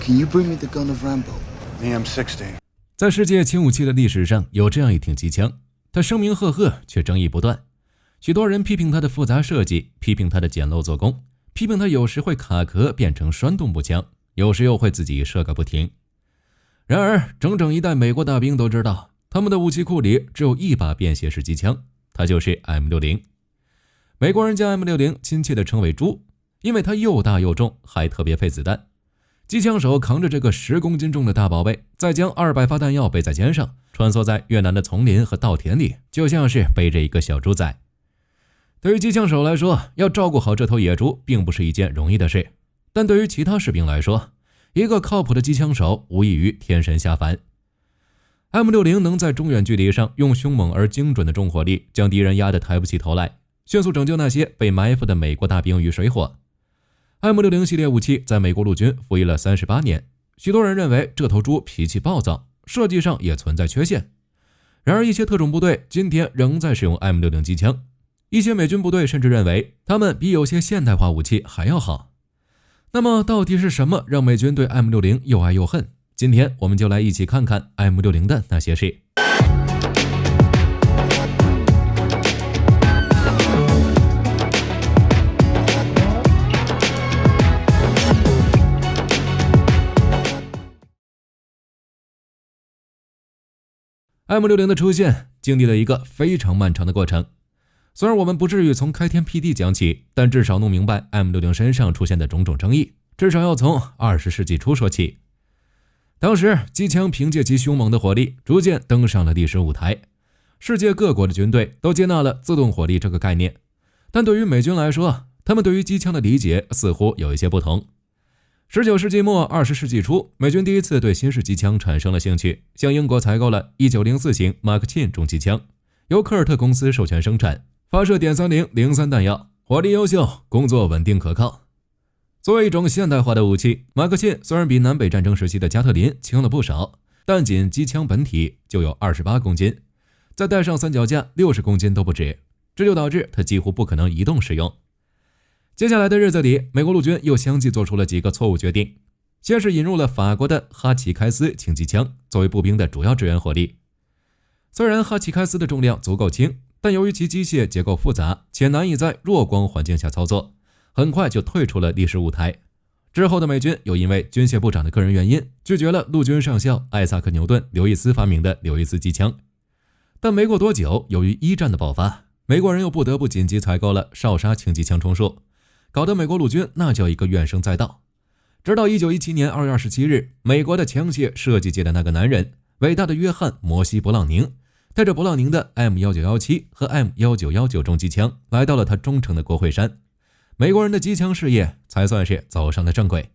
Can you bring me the gun of Rambo? The M60. 在世界轻武器的历史上，有这样一挺机枪，它声名赫赫，却争议不断。许多人批评它的复杂设计，批评它的简陋做工，批评它有时会卡壳变成栓动步枪，有时又会自己射个不停。然而，整整一代美国大兵都知道，他们的武器库里只有一把便携式机枪，它就是 M60。美国人将 M60 亲切地称为猪，因为它又大又重，还特别费子弹。机枪手扛着这个10公斤重的大宝贝，再将200发弹药背在肩上，穿梭在越南的丛林和稻田里，就像是背着一个小猪仔。对于机枪手来说，要照顾好这头野猪并不是一件容易的事，但对于其他士兵来说，一个靠谱的机枪手无异于天神下凡。M60 能在中远距离上用凶猛而精准的重火力将敌人压得抬不起头来，迅速拯救那些被埋伏的美国大兵于水火。M60 系列武器在美国陆军服役了38年，许多人认为这头猪脾气暴躁，设计上也存在缺陷。然而一些特种部队今天仍在使用 M60 机枪，一些美军部队甚至认为他们比有些现代化武器还要好。那么到底是什么让美军对 M60 又爱又恨？今天我们就来一起看看 M60 的那些事。M60 的出现经历了一个非常漫长的过程，虽然我们不至于从开天辟地讲起，但至少弄明白 M60 身上出现的种种争议，至少要从20世纪初说起。当时机枪凭借其凶猛的火力逐渐登上了历史舞台，世界各国的军队都接纳了自动火力这个概念，但对于美军来说，他们对于机枪的理解似乎有一些不同。19世纪末20世纪初，美军第一次对新式机枪产生了兴趣，向英国采购了1904型马克沁重机枪，由科尔特公司授权生产，发射点3003弹药，火力优秀，工作稳定可靠。作为一种现代化的武器，马克沁虽然比南北战争时期的加特林轻了不少，但仅机枪本体就有28公斤，再带上三脚架60公斤都不止，这就导致它几乎不可能移动使用。接下来的日子里，美国陆军又相继做出了几个错误决定。先是引入了法国的哈奇开斯轻机枪作为步兵的主要支援火力。虽然哈奇开斯的重量足够轻，但由于其机械结构复杂且难以在弱光环境下操作，很快就退出了历史舞台。之后的美军又因为军械部长的个人原因，拒绝了陆军上校艾萨克·牛顿·刘易斯发明的刘易斯机枪。但没过多久，由于一战的爆发，美国人又不得不紧急采购了少沙轻机枪充数，搞得美国陆军那叫一个怨声载道。直到1917年2月27日，美国的枪械设计界的那个男人，伟大的约翰·摩西·勃朗宁，带着勃朗宁的 M1917 和 M1919 重机枪来到了他忠诚的国会山，美国人的机枪事业才算是走上了正轨。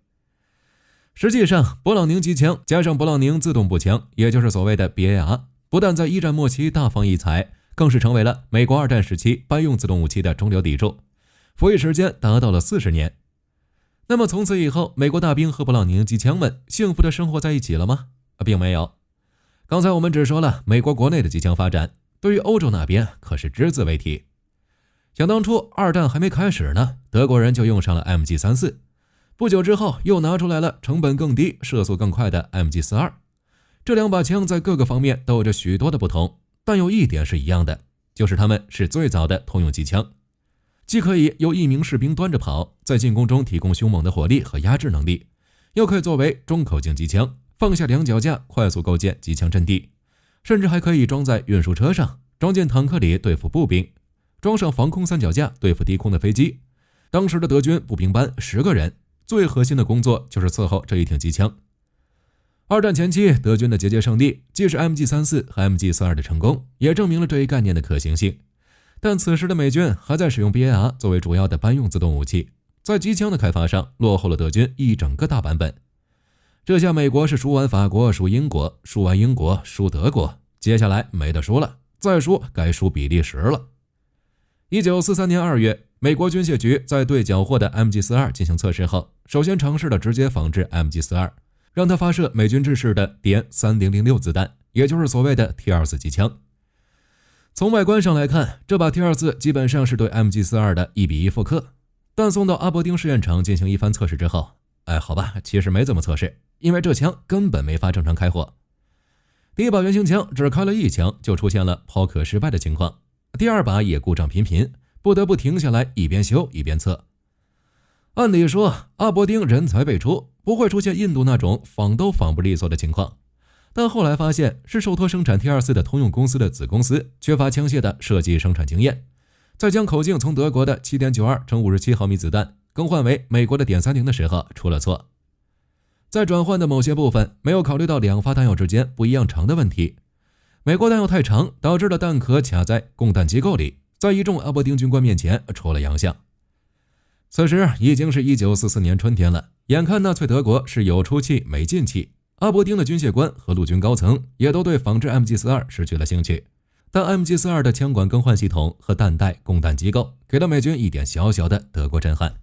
实际上，勃朗宁机枪加上勃朗宁自动步枪，也就是所谓的 BAR， 不但在一战末期大放异彩，更是成为了美国二战时期搬用自动武器的中流砥柱，服役时间达到了40年。那么从此以后，美国大兵和勃朗宁机枪们幸福的生活在一起了吗？并没有。刚才我们只说了美国国内的机枪发展，对于欧洲那边可是只字未提。想当初二战还没开始呢，德国人就用上了 MG34， 不久之后又拿出来了成本更低、射速更快的 MG42。这两把枪在各个方面都有着许多的不同，但有一点是一样的，就是它们是最早的通用机枪，既可以由一名士兵端着跑，在进攻中提供凶猛的火力和压制能力，又可以作为中口径机枪，放下两脚架快速构建机枪阵地，甚至还可以装在运输车上，装进坦克里对付步兵，装上防空三脚架对付低空的飞机。当时的德军步兵班10个人，最核心的工作就是伺候这一挺机枪。二战前期，德军的节节胜利，既是 MG34 和 MG42 的成功，也证明了这一概念的可行性。但此时的美军还在使用 BAR 作为主要的班用自动武器，在机枪的开发上落后了德军一整个大版本。这下美国是输完法国，输英国，输完英国，输德国，接下来没得输了，再输该输比利时了。1943年2月，美国军械局在对缴获的 MG42 进行测试后，首先尝试了直接仿制 MG42， 让它发射美军制式的点3006子弹，也就是所谓的 T24 机枪。从外观上来看，这把 T24 基本上是对 MG42 的1:1复刻，但送到阿伯丁试验场进行一番测试之后，好吧，其实没怎么测试，因为这枪根本没法正常开火。第一把原型枪只开了1枪，就出现了抛壳失败的情况，第二把也故障频频，不得不停下来一边修一边测。按理说阿伯丁人才辈出，不会出现印度那种仿都仿不利索的情况，但后来发现是受托生产 T24 的通用公司的子公司缺乏枪械的设计生产经验，在将口径从德国的 7.92 乘57毫米子弹更换为美国的.30的时候出了错，在转换的某些部分没有考虑到2发弹药之间不一样长的问题，美国弹药太长，导致了弹壳卡在供弹机构里，在一众阿伯丁军官面前出了洋相。此时已经是1944年春天了，眼看纳粹德国是有出气没进气，阿伯丁的军械官和陆军高层也都对仿制 MG42 失去了兴趣，但 MG42 的枪管更换系统和弹带供弹机构给了美军一点小小的德国震撼。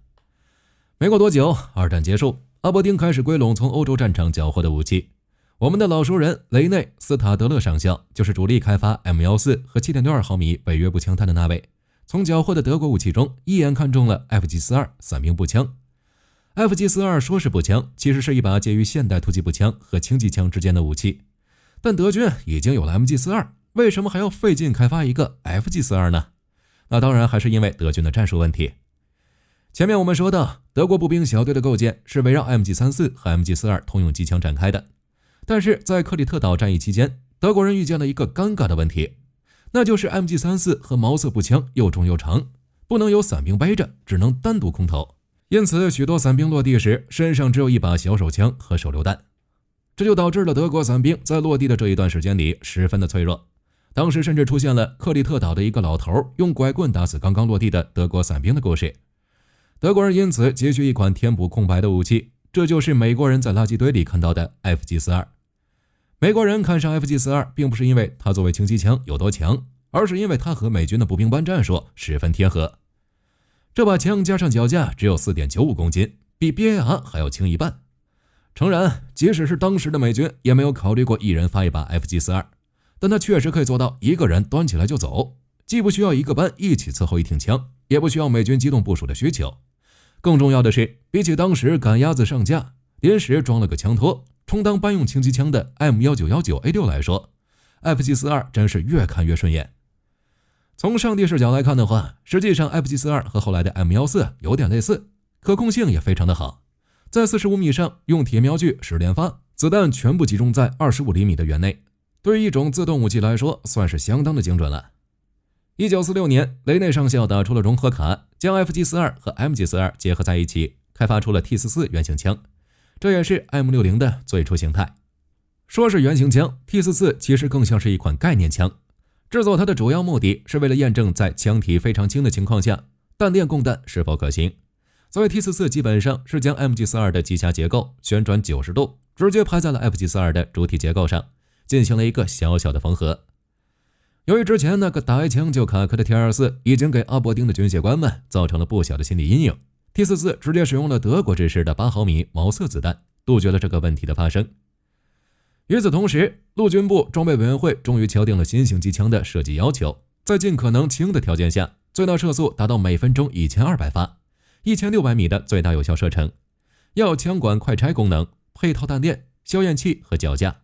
没过多久，二战结束，阿伯丁开始归拢从欧洲战场缴获的武器。我们的老熟人雷内·斯塔德勒上校就是主力开发 M14 和 7.62 毫米北约步枪弹的那位，从缴获的德国武器中一眼看中了 FG42 伞兵步枪。FG42 说是步枪，其实是一把介于现代突击步枪和轻机枪之间的武器，但德军已经有了 MG42， 为什么还要费劲开发一个 FG42 呢？那当然还是因为德军的战术问题。前面我们说到，德国步兵小队的构建是围绕 MG34 和 MG42 通用机枪展开的，但是在克里特岛战役期间，德国人遇见了一个尴尬的问题，那就是 MG34 和毛瑟步枪又重又长，不能由伞兵背着，只能单独空投，因此许多伞兵落地时身上只有一把小手枪和手榴弹，这就导致了德国伞兵在落地的这一段时间里十分的脆弱。当时甚至出现了克里特岛的一个老头用拐棍打死刚刚落地的德国伞兵的故事。德国人因此急需一款填补空白的武器，这就是美国人在垃圾堆里看到的 FG42。美国人看上 FG42 并不是因为它作为轻机枪有多强，而是因为它和美军的步兵班战术十分贴合。这把枪加上脚架只有 4.95 公斤，比 BAR 还要轻一半。诚然，即使是当时的美军也没有考虑过一人发一把 FG42， 但它确实可以做到一个人端起来就走，既不需要一个班一起伺候一挺枪，也不需要美军机动部署的需求。更重要的是，比起当时赶鸭子上架临时装了个枪托充当班用轻机枪的 M1919A6 来说， FG42 真是越看越顺眼。从上帝视角来看的话，实际上 FG42 和后来的 M14 有点类似，可控性也非常的好，在45米上用铁瞄具10连发，子弹全部集中在25厘米的圆内，对于一种自动武器来说算是相当的精准了。1946年，雷内上校打出了融合卡，将 FG42 和 MG42 结合在一起，开发出了 T44 原型枪，这也是 M60 的最初形态。说是原型枪， T44 其实更像是一款概念枪，制作它的主要目的是为了验证在枪体非常轻的情况下，弹链供弹是否可行。所以 T44 基本上是将 MG42 的机匣结构旋转90度，直接拍在了 FG42 的主体结构上，进行了一个小小的缝合。由于之前那个打一枪就卡壳的 T24 已经给阿伯丁的军械官们造成了不小的心理阴影， T44 直接使用了德国制式的8毫米毛瑟子弹，杜绝了这个问题的发生。与此同时，陆军部装备委员会终于敲定了新型机枪的设计要求，在尽可能轻的条件下，最大射速达到每分钟1200发，1600米的最大有效射程，要有枪管快拆功能，配套弹链、消焰器和脚架。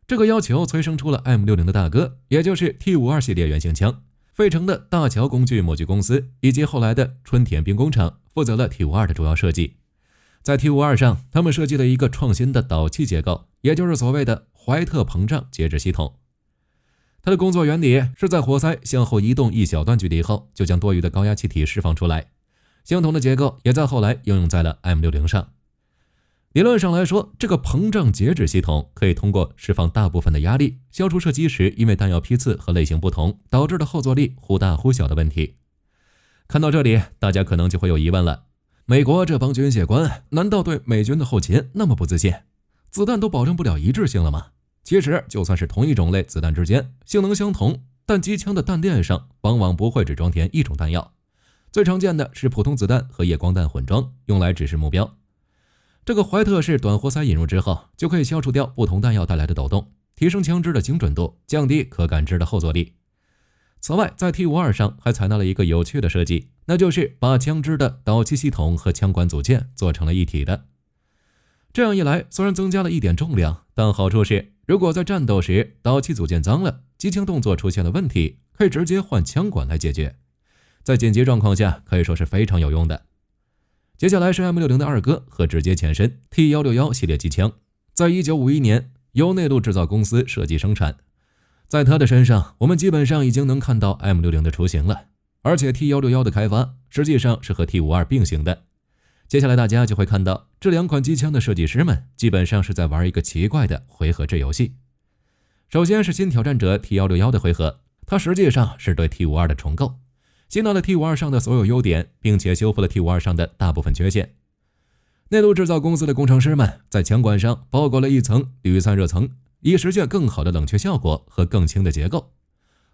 这个要求催生出了 M60 的大哥，也就是 T52 系列原型枪。费城的大桥工具模具公司以及后来的春田兵工厂负责了 T52 的主要设计。在 T52 上，他们设计了一个创新的导气结构，也就是所谓的怀特膨胀节制系统。它的工作原理是在活塞向后移动一小段距离后，就将多余的高压气体释放出来。相同的结构也在后来应用在了 M60 上。理论上来说，这个膨胀节制系统可以通过释放大部分的压力，消除射击时因为弹药批次和类型不同导致的后坐力忽大忽小的问题。看到这里，大家可能就会有疑问了，美国这帮军械官难道对美军的后勤那么不自信？子弹都保证不了一致性了吗？其实就算是同一种类子弹之间性能相同，但机枪的弹链上往往不会只装填一种弹药，最常见的是普通子弹和夜光弹混装，用来指示目标。这个怀特式短活塞引入之后，就可以消除掉不同弹药带来的抖动，提升枪支的精准度，降低可感知的后坐力。此外，在 T52 上还采纳了一个有趣的设计，那就是把枪支的导气系统和枪管组件做成了一体的。这样一来，虽然增加了一点重量，但好处是，如果在战斗时导气组件脏了，机枪动作出现了问题，可以直接换枪管来解决。在紧急状况下，可以说是非常有用的。接下来是 M60 的二哥和直接前身 T161 系列机枪，在1951年由内陆制造公司设计生产。在它的身上，我们基本上已经能看到 M60 的雏形了，而且 T161 的开发实际上是和 T52 并行的。接下来大家就会看到，这两款机枪的设计师们基本上是在玩一个奇怪的回合制游戏。首先是新挑战者 T161 的回合，它实际上是对 T52 的重构，吸纳了 T52 上的所有优点，并且修复了 T52 上的大部分缺陷。内陆制造公司的工程师们在枪管上包裹了一层铝散热层，以实现更好的冷却效果和更轻的结构。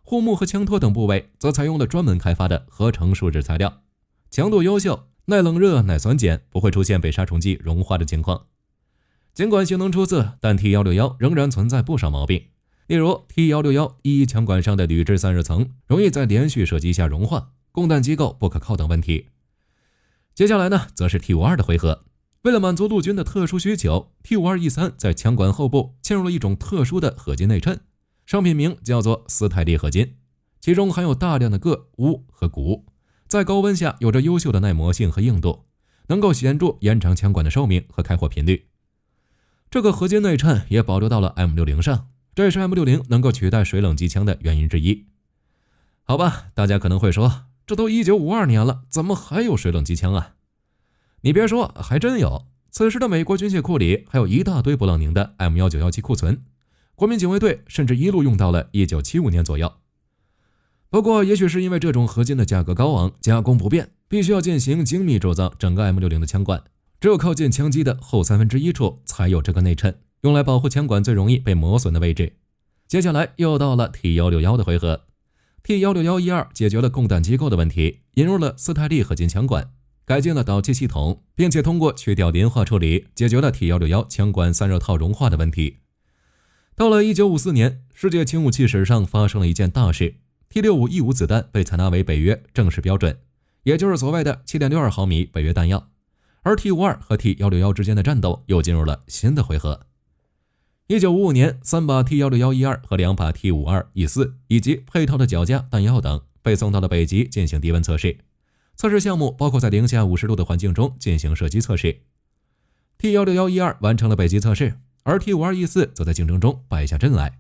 护木和枪托等部位则采用了专门开发的合成树脂材料，强度优秀，耐冷热耐酸碱，不会出现被杀虫剂融化的情况。尽管性能出色，但 T161 仍然存在不少毛病，例如 T161 枪管上的铝制散热层容易在连续射击下融化，供弹机构不可靠等问题。接下来呢，则是 T52 的回合。为了满足陆军的特殊需求， T52E3 在枪管后部嵌入了一种特殊的合金内衬，商品名叫做斯泰利合金，其中含有大量的铬、钨和钴，在高温下有着优秀的耐磨性和硬度，能够显著延长枪管的寿命和开火频率。这个合金内衬也保留到了 M60 上，这也是 M60 能够取代水冷机枪的原因之一。好吧，大家可能会说，这都1952年了，怎么还有水冷机枪啊？你别说，还真有。此时的美国军械库里还有一大堆布朗宁的 M1917库存，国民警卫队甚至一路用到了1975年左右。不过也许是因为这种合金的价格高昂，加工不便，必须要进行精密铸造整个 M60 的枪管，只有靠近枪机的后1/3处才有这个内衬，用来保护枪管最容易被磨损的位置。接下来又到了 T161 的回合， T161E2 解决了供弹机构的问题，引入了斯泰利合金枪管，改进了导气系统，并且通过去掉磷化处理，解决了 T161 枪管散热套融化的问题。到了1954年，世界轻武器史上发生了一件大事， T65E5 子弹被采纳为北约正式标准，也就是所谓的 7.62 毫米北约弹药，而 T52 和 T161 之间的战斗又进入了新的回合。1955年，3把 T161E2 和2把 T52E4 以及配套的脚架、弹药等被送到了北极进行低温测试。测试项目包括在零下50度的环境中进行射击测试。T161E2 完成了北极测试，而 T52E4 则在竞争中败下阵来。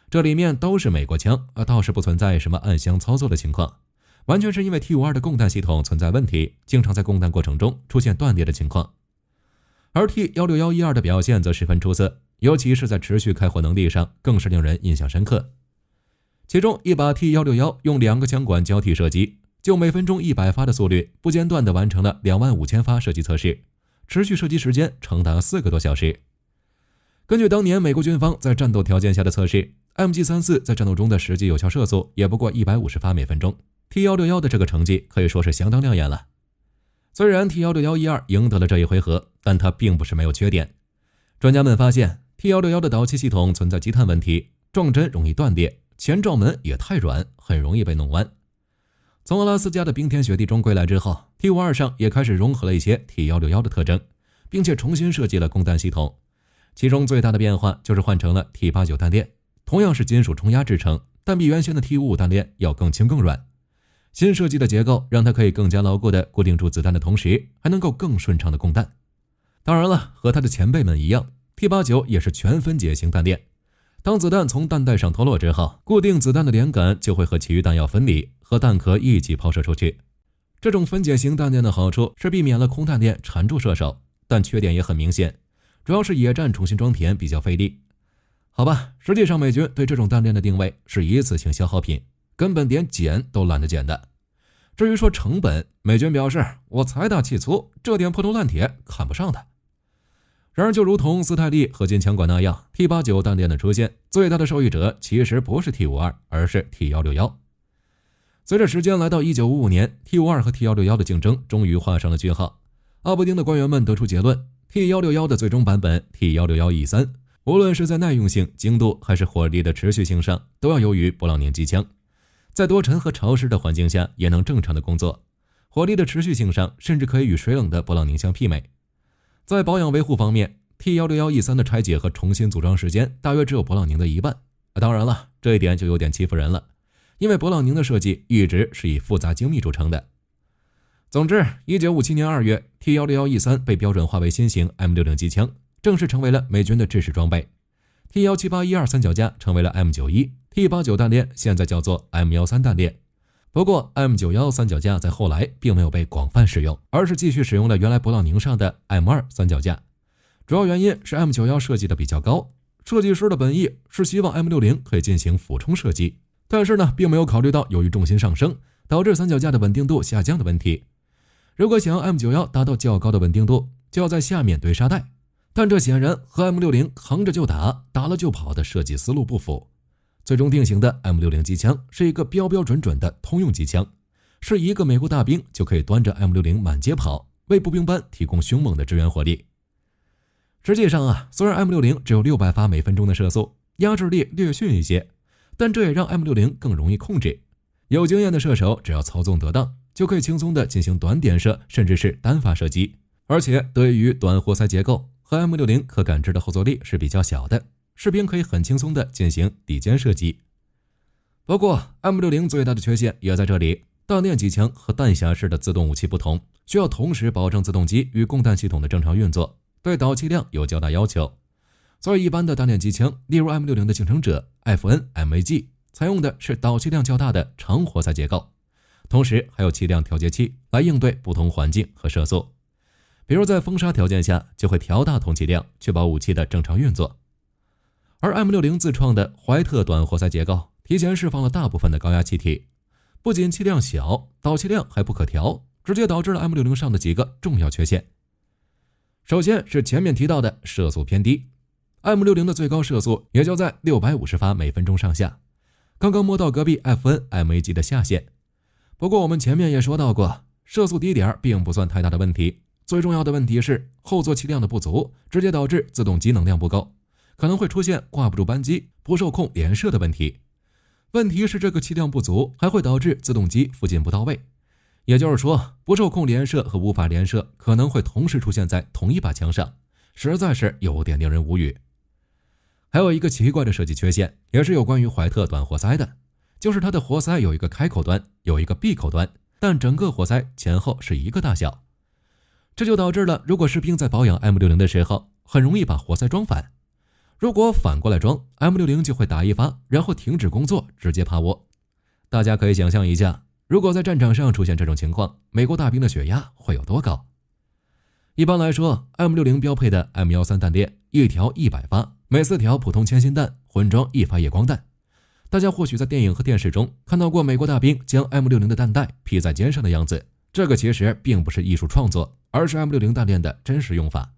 这里面都是美国枪，倒是不存在什么暗箱操作的情况，完全是因为 T52 的供弹系统存在问题，经常在供弹过程中出现断裂的情况。而 T161E2 的表现则十分出色，尤其是在持续开火能力上更是令人印象深刻。其中一把 T161 用2个枪管交替射击，就每分钟100发的速率，不间断地完成了25000发射击测试，持续射击时间长达4个多小时。根据当年美国军方在战斗条件下的测试， MG34 在战斗中的实际有效射速也不过150发每分钟， T161 的这个成绩可以说是相当亮眼了。虽然 T161E2 赢得了这一回合，但它并不是没有缺点。专家们发现 T161 的导气系统存在积碳问题，撞针容易断裂，前罩门也太软，很容易被弄弯。从阿拉斯加的冰天雪地中归来之后， T52 上也开始融合了一些 T161 的特征，并且重新设计了供弹系统。其中最大的变化就是换成了 T89 弹链，同样是金属冲压制成，但比原先的 T55 弹链要更轻更软。新设计的结构让它可以更加牢固地固定住子弹的同时，还能够更顺畅地供弹。当然了，和它的前辈们一样， T89 也是全分解型弹链。当子弹从弹带上脱落之后，固定子弹的连杆就会和其余弹药分离，和弹壳一起抛射出去。这种分解型弹链的好处是避免了空弹链缠住射手，但缺点也很明显，主要是野战重新装填比较费力。好吧，实际上美军对这种弹链的定位是一次性消耗品，根本连捡都懒得捡的。至于说成本，美军表示我财大气粗，这点破铜烂铁看不上的。然而就如同斯泰利合金枪管那样， T89 弹链的出现，最大的受益者其实不是 T52， 而是 T161。随着时间来到1955年， T52 和 T161 的竞争终于画上了句号。奥布丁的官员们得出结论， T161 的最终版本 T161E3， 无论是在耐用性、精度还是火力的持续性上，都要优于布朗宁机枪。在多尘和潮湿的环境下也能正常的工作，火力的持续性上甚至可以与水冷的布朗宁相媲美。在保养维护方面 T161E3的拆解和重新组装时间大约只有勃朗宁的一半。当然了，这一点就有点欺负人了，因为勃朗宁的设计一直是以复杂精密著称的。总之，1957年2月 ，T161E3 被标准化为新型 M60 机枪，正式成为了美军的制式装备。T17812三脚架成为了 M91，T89 弹链现在叫做 M13弹链。不过 M91三脚架在后来并没有被广泛使用，而是继续使用了原来勃朗宁上的 M2 三脚架。主要原因是 M91设计的比较高，设计师的本意是希望 M60 可以进行俯冲射击，但是呢，并没有考虑到由于重心上升导致三脚架的稳定度下降的问题。如果想要 M91达到较高的稳定度，就要在下面堆沙袋，但这显然和 M60 扛着就打，打了就跑的设计思路不符。最终定型的 M60 机枪是一个标标准准的通用机枪，是一个美国大兵就可以端着 M60 满街跑，为步兵班提供凶猛的支援火力。实际上虽然 M60 只有600发每分钟的射速，压制力略逊一些，但这也让 M60 更容易控制。有经验的射手只要操纵得当，就可以轻松地进行短点射甚至是单发射击，而且得益于短活塞结构和 M60 可感知的后坐力是比较小的，士兵可以很轻松地进行底肩射击。不过 M60 最大的缺陷也在这里，弹链机枪和弹匣式的自动武器不同，需要同时保证自动机与供弹系统的正常运作，对导气量有较大要求。所以一般的弹链机枪，例如 M60 的竞争者 FN、MAG 采用的是导气量较大的长活塞结构，同时还有气量调节器来应对不同环境和射速。比如在风沙条件下就会调大通气量，确保武器的正常运作。而 M60 自创的怀特短活塞结构提前释放了大部分的高压气体，不仅气量小，导气量还不可调，直接导致了 M60 上的几个重要缺陷。首先是前面提到的射速偏低， M60 的最高射速也就在650发每分钟上下，刚刚摸到隔壁 FN、MAG 的下限。不过我们前面也说到过，射速低点并不算太大的问题，最重要的问题是后座气量的不足，直接导致自动机能量不够，可能会出现挂不住扳机、不受控连射的问题。问题是这个气量不足还会导致自动机附近不到位，也就是说不受控连射和无法连射可能会同时出现在同一把枪上，实在是有点令人无语。还有一个奇怪的设计缺陷，也是有关于怀特短活塞的，就是它的活塞有一个开口端，有一个闭口端，但整个活塞前后是一个大小。这就导致了如果士兵在保养 M60 的时候，很容易把活塞装反。如果反过来装， M60 就会打一发，然后停止工作，直接趴窝。大家可以想象一下，如果在战场上出现这种情况，美国大兵的血压会有多高？一般来说 M60 标配的 M13弹链一条100发，每4条普通铅芯弹混装1发夜光弹。大家或许在电影和电视中看到过美国大兵将 M60 的弹带披在肩上的样子，这个其实并不是艺术创作，而是 M60 弹链的真实用法。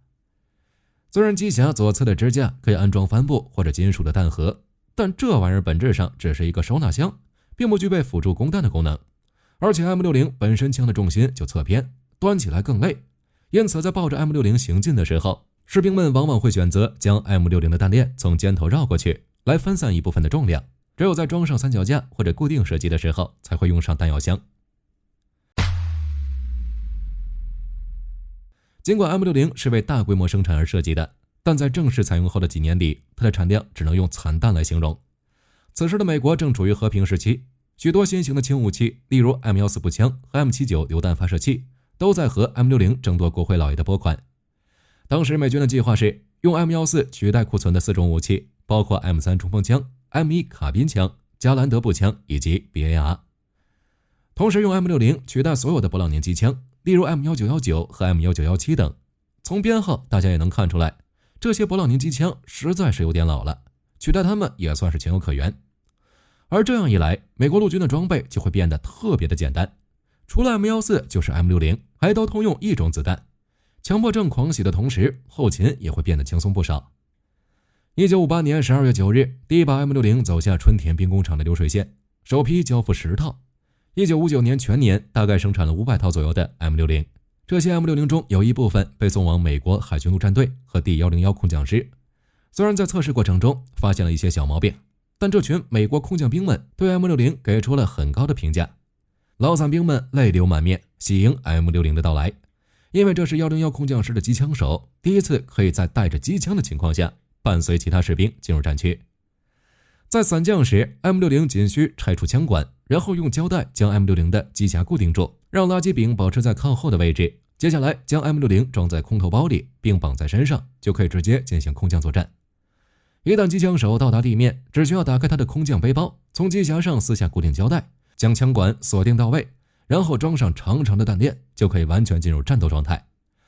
虽然机匣左侧的支架可以安装帆布或者金属的弹盒，但这玩意儿本质上只是一个收纳箱，并不具备辅助供弹的功能。而且 M60 本身枪的重心就侧偏，端起来更累，因此在抱着 M60 行进的时候，士兵们往往会选择将 M60 的弹链从肩头绕过去，来分散一部分的重量。只有在装上三脚架或者固定射击的时候，才会用上弹药箱。尽管 M60 是为大规模生产而设计的，但在正式采用后的几年里，它的产量只能用惨淡来形容。此时的美国正处于和平时期，许多新型的轻武器，例如 M14步枪和 M79榴弹发射器，都在和 M60 争夺国会老爷的拨款。当时美军的计划是用 M14取代库存的4种武器，包括 M3 冲锋枪、M1 卡宾枪、加兰德步枪以及 BAR， 同时用 M60 取代所有的勃朗宁机枪，例如 M1919和 M1917等。从编号大家也能看出来，这些勃朗宁机枪实在是有点老了，取代它们也算是情有可原。而这样一来，美国陆军的装备就会变得特别的简单，除了 M14就是 M60， 还都通用一种子弹。强迫症狂喜的同时，后勤也会变得轻松不少。1958年12月9日，第一把 M60 走下春田兵工厂的流水线，首批交付10套。1959年全年大概生产了500套左右的 M60， 这些 M60 中有一部分被送往美国海军陆战队和第101空降师。虽然在测试过程中发现了一些小毛病，但这群美国空降兵们对 M60 给出了很高的评价。老伞兵们泪流满面，喜迎 M60 的到来。因为这是101空降师的机枪手第一次可以在带着机枪的情况下伴随其他士兵进入战区。在伞降时 M60 仅需拆除枪管，然后用胶带将 M60 的机匣固定住，让垃圾柄保持在靠后的位置。接下来将 M60 装在空投包里并绑在身上，就可以直接进行空降作战。一旦机枪手到达地面，只需要打开他的空降背包，从机匣上撕下固定胶带，将枪管锁定到位，然后装上长长的弹链，就可以完全进入战斗状态。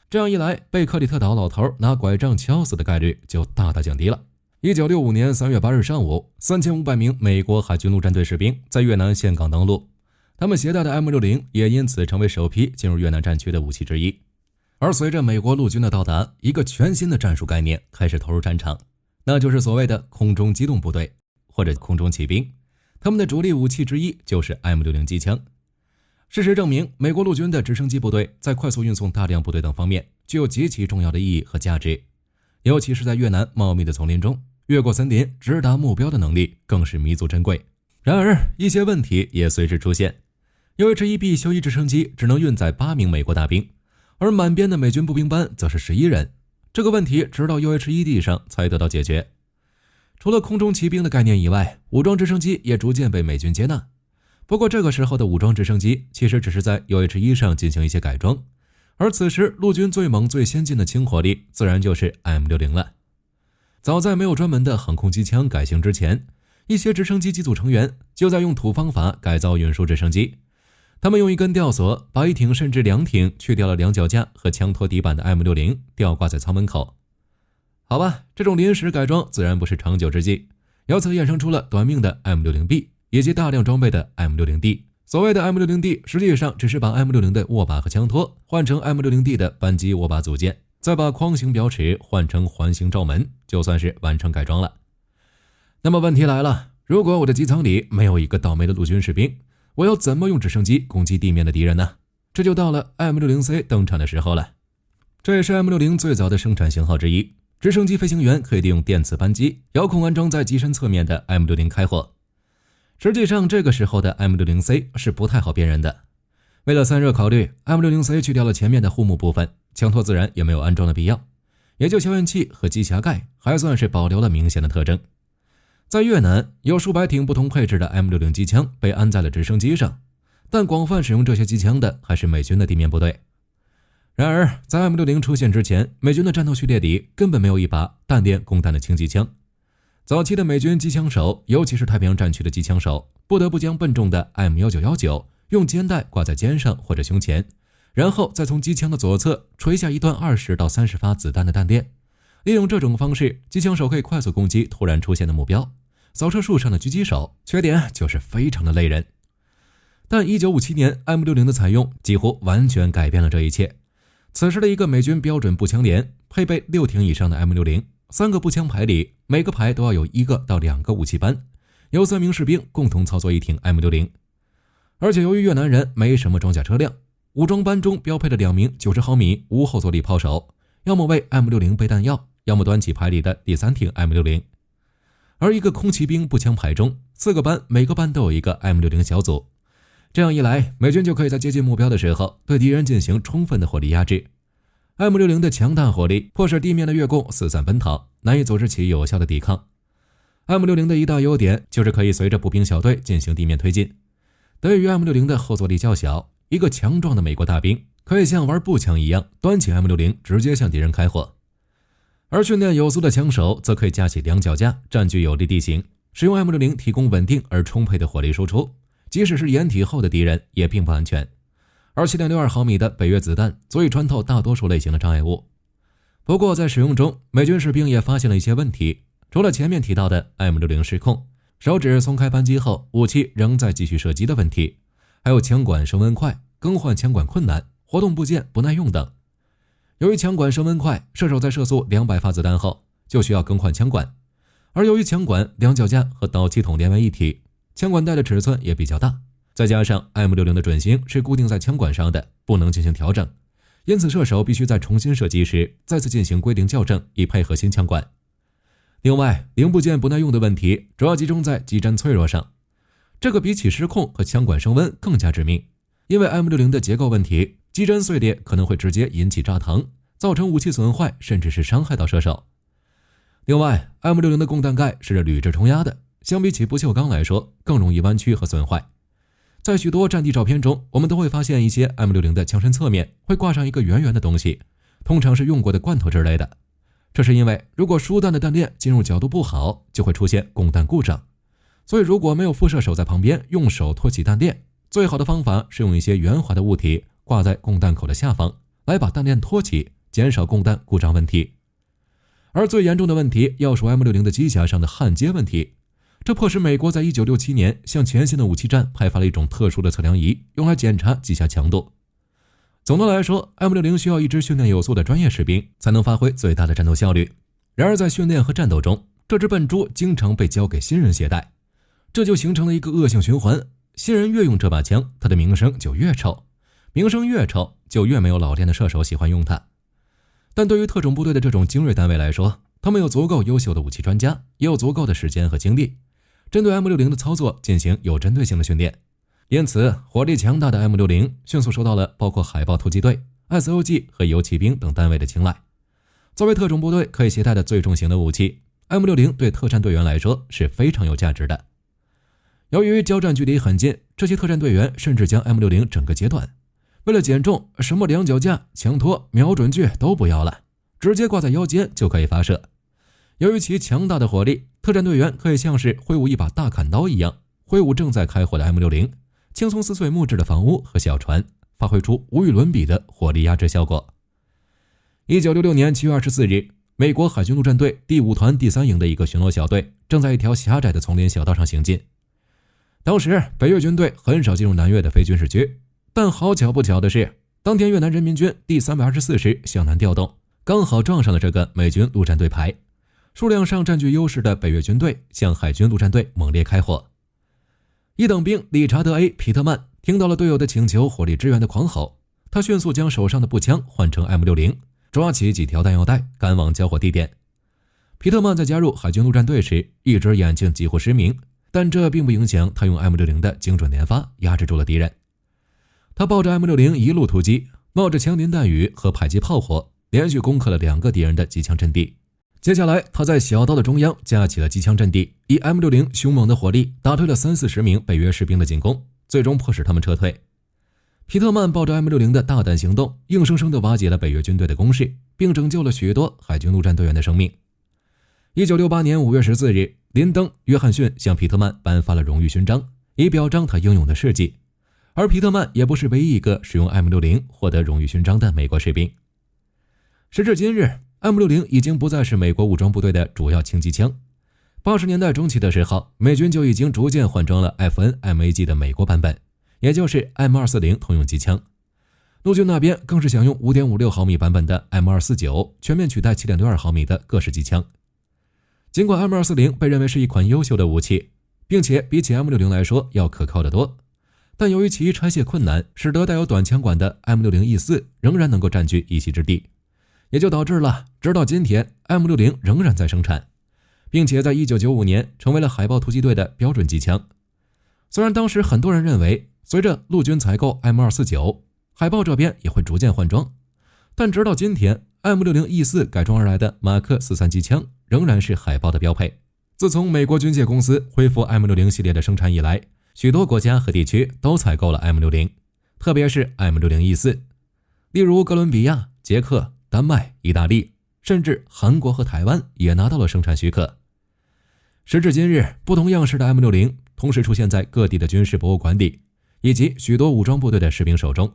这样一来，被克里特岛老头拿拐杖敲死的概率就大大降低了。1965年3月8日上午，3500名美国海军陆战队士兵在越南岘港登陆，他们携带的 M60 也因此成为首批进入越南战区的武器之一。而随着美国陆军的到达，一个全新的战术概念开始投入战场，那就是所谓的空中机动部队或者空中骑兵，他们的主力武器之一就是 M60 机枪。事实证明，美国陆军的直升机部队在快速运送大量部队等方面具有极其重要的意义和价值，尤其是在越南茂密的丛林中，越过森林直达目标的能力更是弥足珍贵。然而一些问题也随之出现， UH-1B 修一直升机只能运载8名美国大兵，而满编的美军步兵班则是11人。这个问题直到 UH-1D 上才得到解决。除了空中骑兵的概念以外，武装直升机也逐渐被美军接纳。不过这个时候的武装直升机其实只是在 UH-1 上进行一些改装，而此时陆军最猛最先进的轻火力自然就是 M60 了。早在没有专门的航空机枪改型之前，一些直升机机组成员就在用土方法改造运输直升机。他们用一根吊索把1挺甚至2挺去掉了2脚架和枪托底板的 M60 吊挂在舱门口。好吧，这种临时改装自然不是长久之计，由此衍生出了短命的 M60B 以及大量装备的 M60D。 所谓的 M60D 实际上只是把 M60 的握把和枪托换成 M60D 的扳机握把组件，再把框形表齿换成环形罩门，就算是完成改装了。那么问题来了，如果我的机舱里没有一个倒霉的陆军士兵，我要怎么用直升机攻击地面的敌人呢？这就到了 M60C 登场的时候了。这也是 M60 最早的生产型号之一，直升机飞行员可以利用电磁扳机遥控安装在机身侧面的 M60 开火。实际上这个时候的 M60C 是不太好辨认的，为了散热考虑， M60C 去掉了前面的护木部分，枪托自然也没有安装的必要，也就消焰器和机匣盖还算是保留了明显的特征。在越南，有数百挺不同配置的 M60 机枪被安在了直升机上，但广泛使用这些机枪的还是美军的地面部队。然而在 M60 出现之前，美军的战斗序列里根本没有一把弹链供弹的轻机枪。早期的美军机枪手，尤其是太平洋战区的机枪手，不得不将笨重的 M1919 用肩带挂在肩上或者胸前，然后再从机枪的左侧垂下一段20到30发子弹的弹链。利用这种方式，机枪手可以快速攻击突然出现的目标，扫射树上的狙击手，缺点就是非常的累人。但1957年 M60 的采用几乎完全改变了这一切。此时的一个美军标准步枪连配备6挺以上的 M60，3个步枪排里每个排都要有1个到2个武器班，由3名士兵共同操作1挺 M60。而且由于越南人没什么装甲车辆，武装班中标配了2名90毫米无后坐力炮手，要么为 M60 备弹药，要么端起排里的第3挺 M60。而一个空骑兵步枪排中4个班，每个班都有一个 M60 小组。这样一来，美军就可以在接近目标的时候对敌人进行充分的火力压制。M60 的强大火力迫使地面的越共四散奔逃，难以组织起有效的抵抗。M60 的一大优点就是可以随着步兵小队进行地面推进。得益于 M60 的后坐力较小，一个强壮的美国大兵可以像玩步枪一样端起 M60 直接向敌人开火。而训练有素的枪手则可以架起2脚架，占据有利地形，使用 M60 提供稳定而充沛的火力输出，即使是掩体后的敌人也并不安全。而 7.62 毫米的北约子弹足以穿透大多数类型的障碍物。不过在使用中，美军士兵也发现了一些问题，除了前面提到的 M60 失控、手指松开扳机后武器仍在继续射击的问题，还有枪管升温快、更换枪管困难、活动部件不耐用等。由于枪管升温快，射手在射速200发子弹后就需要更换枪管，而由于枪管、2脚架和导气筒连为一体，枪管带的尺寸也比较大，再加上 M60 的准星是固定在枪管上的，不能进行调整，因此射手必须在重新射击时再次进行归零校正，以配合新枪管。另外，零部件不耐用的问题主要集中在机粘脆弱上，这个比起失控和枪管升温更加致命，因为 M60 的结构问题机针碎裂可能会直接引起炸膛，造成武器损坏，甚至是伤害到射手。另外 M60 的供弹盖是铝制冲压的，相比起不锈钢来说更容易弯曲和损坏。在许多战地照片中，我们都会发现一些 M60 的枪身侧面会挂上一个圆圆的东西，通常是用过的罐头之类的。这是因为如果输弹的弹链进入角度不好，就会出现供弹故障。所以如果没有副射手在旁边用手托起弹链，最好的方法是用一些圆滑的物体挂在供弹口的下方，来把弹链托起，减少供弹故障问题。而最严重的问题要数 M60 的机匣上的焊接问题，这迫使美国在1967年向前线的武器站派发了一种特殊的测量仪，用来检查机匣强度。总的来说 M60 需要一支训练有素的专业士兵才能发挥最大的战斗效率。然而在训练和战斗中，这只笨猪经常被交给新人携带，这就形成了一个恶性循环。新人越用这把枪，他的名声就越臭，名声越臭，就越没有老练的射手喜欢用它。但对于特种部队的这种精锐单位来说，他们有足够优秀的武器专家，也有足够的时间和精力，针对 M60 的操作进行有针对性的训练。因此火力强大的 M60 迅速受到了包括海豹突击队、SOG 和游骑兵等单位的青睐。作为特种部队可以携带的最重型的武器， M60 对特战队员来说是非常有价值的。由于交战距离很近，这些特战队员甚至将 M60 整个截断，为了减重，什么量脚架、枪托、瞄准具都不要了，直接挂在腰间就可以发射。由于其强大的火力，特战队员可以像是挥舞一把大砍刀一样，挥舞正在开火的 M60， 轻松撕碎木质的房屋和小船，发挥出无与伦比的火力压制效果。1966年7月24日，美国海军陆战队第5团第3营的一个巡逻小队正在一条狭窄的丛林小道上行进。当时北越军队很少进入南越的非军事区，但好巧不巧的是，当天越南人民军第324师向南调动，刚好撞上了这个美军陆战队排。数量上占据优势的北越军队向海军陆战队猛烈开火。一等兵理查德 ·A· 皮特曼听到了队友的请求，火力支援的狂吼，他迅速将手上的步枪换成 M60， 抓起几条弹药带赶往交火地点。皮特曼在加入海军陆战队时，一只眼睛几乎失明，但这并不影响他用 M60 的精准连发压制住了敌人。他抱着 M60 一路突击，冒着枪林弹雨和迫击炮火，连续攻克了2个敌人的机枪阵地。接下来他在小道的中央架起了机枪阵地，以 M60 凶猛的火力打退了30-40名北约士兵的进攻，最终迫使他们撤退。皮特曼抱着 M60 的大胆行动，硬生生地瓦解了北约军队的攻势，并拯救了许多海军陆战队员的生命。1968年5月14日，林登·约翰逊向皮特曼颁发了荣誉勋章，以表彰他英勇的事迹。而皮特曼也不是唯一一个使用 M60 获得荣誉勋章的美国士兵。时至今日， M60 已经不再是美国武装部队的主要轻机枪。80年代中期的时候，美军就已经逐渐换装了 FN-MAG 的美国版本，也就是 M240 通用机枪。陆军那边更是想用 5.56 毫米版本的 M249 全面取代 7.62 毫米的各式机枪。尽管 M240 被认为是一款优秀的武器，并且比起 M60 来说要可靠得多，但由于其拆卸困难，使得带有短枪管的 M60E4 仍然能够占据一席之地，也就导致了直到今天 M60 仍然在生产，并且在1995年成为了海豹突击队的标准机枪。虽然当时很多人认为随着陆军采购 M249， 海豹这边也会逐渐换装，但直到今天 M60E4 改装而来的马克43机枪仍然是海豹的标配。自从美国军械公司恢复 M60 系列的生产以来，许多国家和地区都采购了 M60， 特别是 M60E4， 例如哥伦比亚、捷克、丹麦、意大利，甚至韩国和台湾也拿到了生产许可。时至今日，不同样式的 M60 同时出现在各地的军事博物馆里，以及许多武装部队的士兵手中。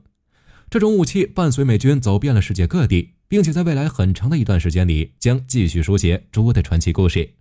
这种武器伴随美军走遍了世界各地，并且在未来很长的一段时间里将继续书写猪的传奇故事。